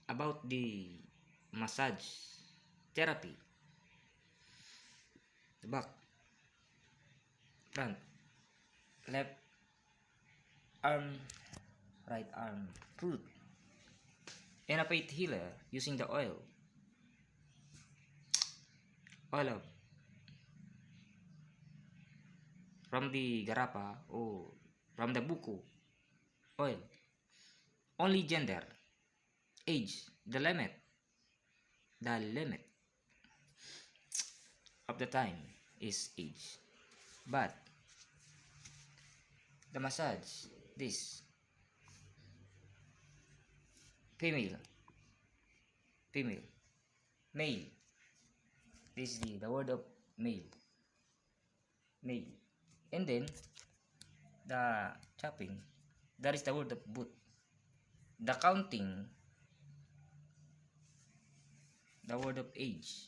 about the massage therapy. The back, front, left arm, right arm, foot, and a faith healer using the oil of from the garapa or from the buko oil. Only gender, age, the limit of the time is age. But the massage, this female, male. This is the word of male. And then the chopping, that is the word of boot. The counting, the word of age.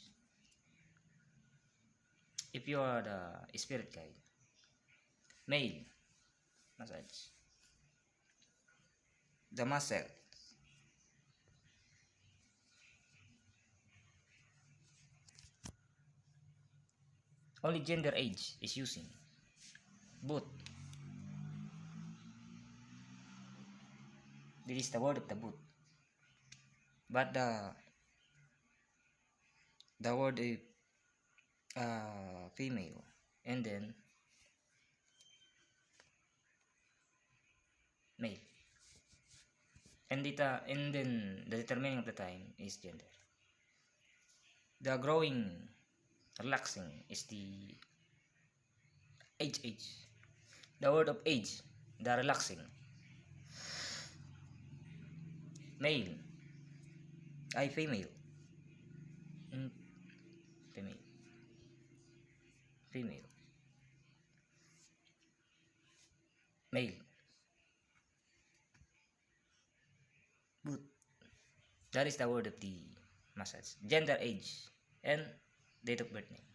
If you are the spirit guide, male massage. The muscle, only gender age is using boot. This is the word of the boot. But the word is female, and then male, and then the determining of the time is gender. The growing, relaxing is the age. The word of age, the relaxing, male, female, female, male, boot. That is the word of the massage. Gender, age, and date of birth name.